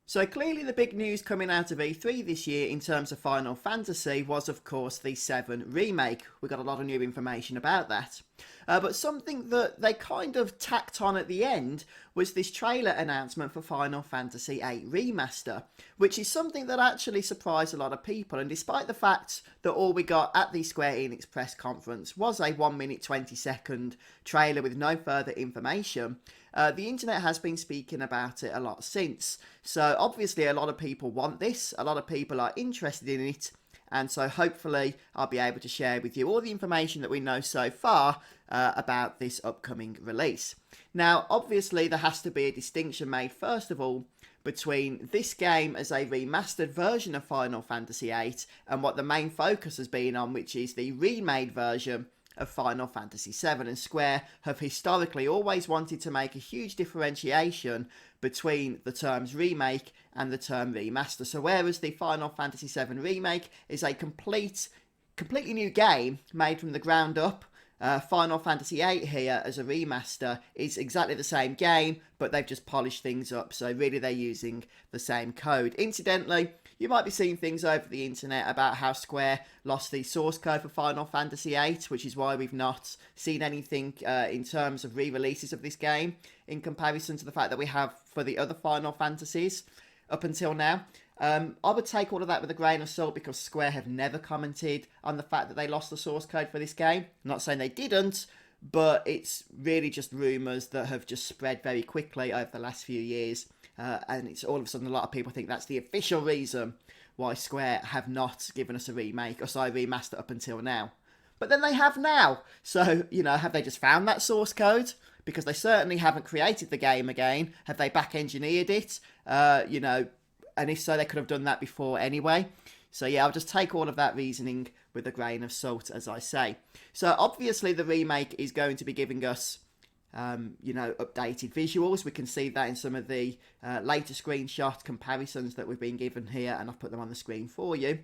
So clearly the big news coming out of E3 this year in terms of Final Fantasy was of course the 7 remake. We got a lot of new information about that. But something that they kind of tacked on at the end was this trailer announcement for Final Fantasy VIII Remaster, which is something that actually surprised a lot of people. And despite the fact that all we got at the Square Enix press conference was a 1 minute 20-second trailer with no further information, the internet has been speaking about it a lot since. So obviously a lot of people want this, a lot of people are interested in it, and so hopefully I'll be able to share with you all the information that we know so far about this upcoming release. Now obviously there has to be a distinction made first of all between this game as a remastered version of Final Fantasy VIII and what the main focus has been on, which is the remade version of Final Fantasy VII. And Square have historically always wanted to make a huge differentiation between the terms remake and the term remaster. So whereas the Final Fantasy VII remake is a completely new game made from the ground up, Final Fantasy VIII here as a remaster is exactly the same game, but they've just polished things up. So really they're using the same code. Incidentally, you might be seeing things over the internet about how Square lost the source code for Final Fantasy VIII, which is why we've not seen anything in terms of re-releases of this game in comparison to the fact that we have for the other Final Fantasies up until now. I would take all of that with a grain of salt because Square have never commented on the fact that they lost the source code for this game. I'm not saying they didn't, but it's really just rumours that have just spread very quickly over the last few years. And it's all of a sudden a lot of people think that's the official reason why Square have not given us a remaster up until now. But then they have now. So, have they just found that source code? Because they certainly haven't created the game again. Have they back-engineered it? And if so, they could have done that before anyway. So yeah, I'll just take all of that reasoning with a grain of salt, as I say. So obviously the remake is going to be giving us updated visuals. We can see that in some of the later screenshot comparisons that we've been given here, and I've put them on the screen for you.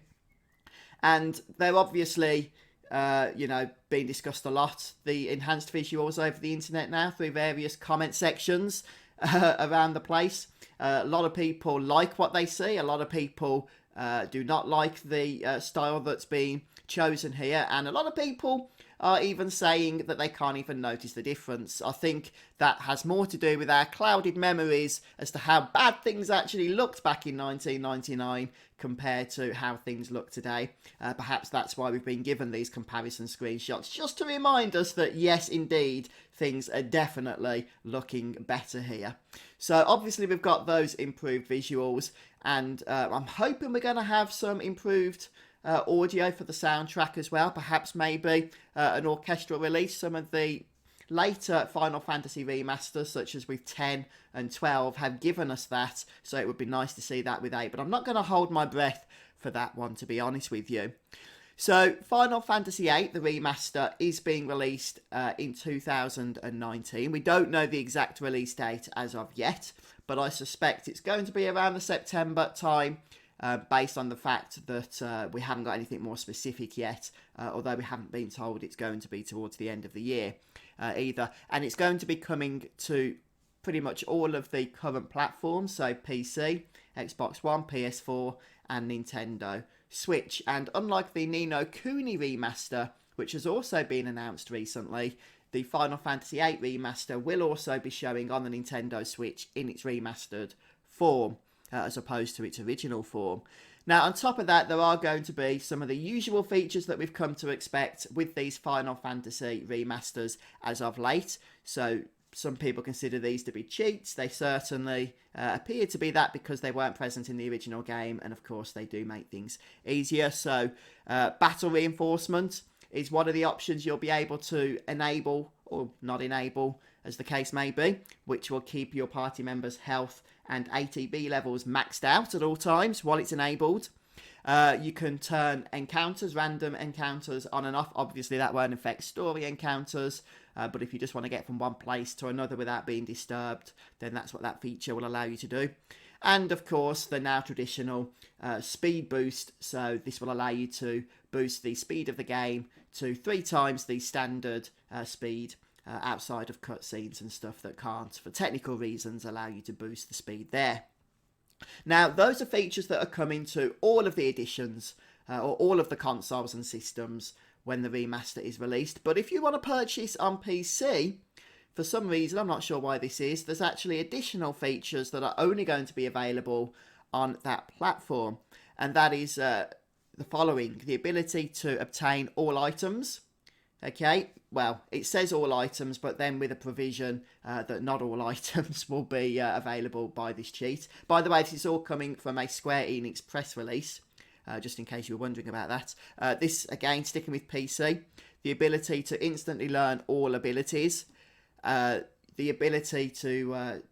And they're obviously, being discussed a lot, the enhanced visuals over the internet now through various comment sections around the place. A lot of people like what they see. A lot of people do not like the style that's been chosen here, and a lot of people are even saying that they can't even notice the difference. I think that has more to do with our clouded memories as to how bad things actually looked back in 1999 compared to how things look today. Perhaps that's why we've been given these comparison screenshots, just to remind us that yes, indeed, things are definitely looking better here. So obviously we've got those improved visuals, and I'm hoping we're going to have some improved audio for the soundtrack as well. Perhaps maybe an orchestral release. Some of the later Final Fantasy remasters, such as with 10 and 12, have given us that, so it would be nice to see that with 8, but I'm not going to hold my breath for that one, to be honest with you. So Final Fantasy VIII, the remaster, is being released in 2019. We don't know the exact release date as of yet, but I suspect it's going to be around the September time, based on the fact that we haven't got anything more specific yet, although we haven't been told it's going to be towards the end of the year either. And it's going to be coming to pretty much all of the current platforms, so PC, Xbox One, PS4 and Nintendo Switch. And unlike the Ni no Kuni remaster, which has also been announced recently, the Final Fantasy VIII remaster will also be showing on the Nintendo Switch in its remastered form, as opposed to its original form. Now, on top of that, there are going to be some of the usual features that we've come to expect with these Final Fantasy remasters as of late. So some people consider these to be cheats. They certainly appear to be that because they weren't present in the original game, and of course they do make things easier. So battle reinforcement is one of the options you'll be able to enable or not enable, as the case may be, which will keep your party members' health and ATB levels maxed out at all times while it's enabled. You can turn encounters, random encounters, on and off. Obviously that won't affect story encounters, but if you just want to get from one place to another without being disturbed, then that's what that feature will allow you to do. And of course the now traditional speed boost, so this will allow you to boost the speed of the game to 3 times the standard speed outside of cutscenes and stuff that can't, for technical reasons, allow you to boost the speed there. Now, those are features that are coming to all of the editions or all of the consoles and systems when the remaster is released. But if you want to purchase on PC, for some reason, I'm not sure why this is, there's actually additional features that are only going to be available on that platform. And that is the following: the ability to obtain all items. Okay, well, it says all items, but then with a provision that not all items will be available by this cheat. By the way, this is all coming from a Square Enix press release, just in case you were wondering about that. This, again, sticking with PC, the ability to instantly learn all abilities, the ability to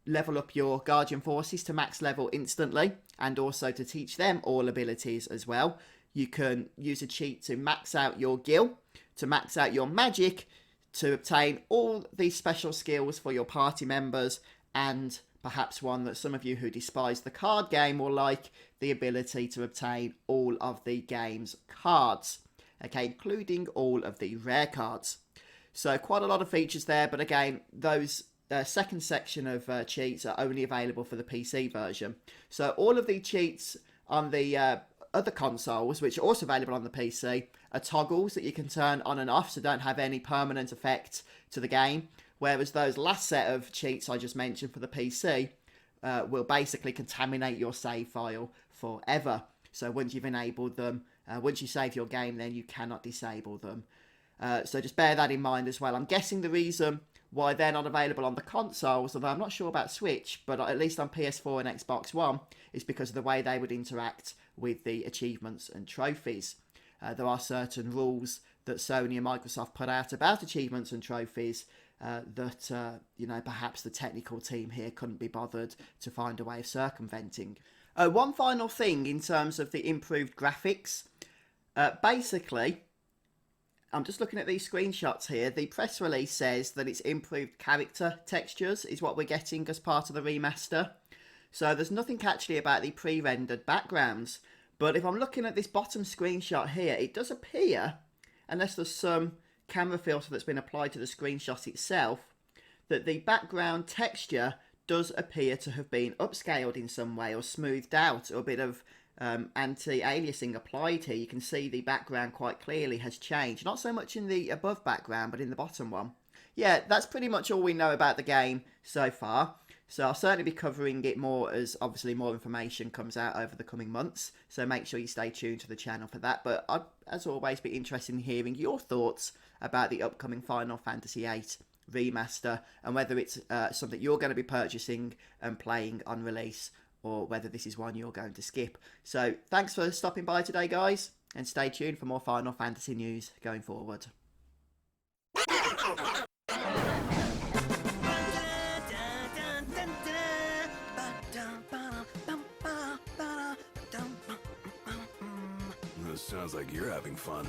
level up your Guardian Forces to max level instantly, and also to teach them all abilities as well. You can use a cheat to max out your gil, to max out your magic, to obtain all these special skills for your party members, and perhaps one that some of you who despise the card game will like, the ability to obtain all of the game's cards, okay, including all of the rare cards. So quite a lot of features there, but again, those second section of cheats are only available for the PC version. So all of the cheats on the other consoles, which are also available on the PC, are toggles that you can turn on and off, so don't have any permanent effect to the game. Whereas those last set of cheats I just mentioned for the PC will basically contaminate your save file forever. So once you've enabled them, once you save your game, then you cannot disable them. So just bear that in mind as well. I'm guessing the reason why they're not available on the consoles, although I'm not sure about Switch, but at least on PS4 and Xbox One, is because of the way they would interact with the achievements and trophies. There are certain rules that Sony and Microsoft put out about achievements and trophies that, perhaps the technical team here couldn't be bothered to find a way of circumventing. One final thing in terms of the improved graphics. Basically, I'm just looking at these screenshots here. The press release says that it's improved character textures is what we're getting as part of the remaster. So there's nothing actually about the pre-rendered backgrounds. But if I'm looking at this bottom screenshot here, it does appear, unless there's some camera filter that's been applied to the screenshot itself, that the background texture does appear to have been upscaled in some way or smoothed out, or a bit of anti-aliasing applied here. You can see the background quite clearly has changed. Not so much in the above background, but in the bottom one. Yeah, that's pretty much all we know about the game so far. So I'll certainly be covering it more as obviously more information comes out over the coming months. So make sure you stay tuned to the channel for that. But I'd, as always, be interested in hearing your thoughts about the upcoming Final Fantasy VIII remaster and whether it's something you're going to be purchasing and playing on release, or whether this is one you're going to skip. So thanks for stopping by today, guys, and stay tuned for more Final Fantasy news going forward. This sounds like you're having fun.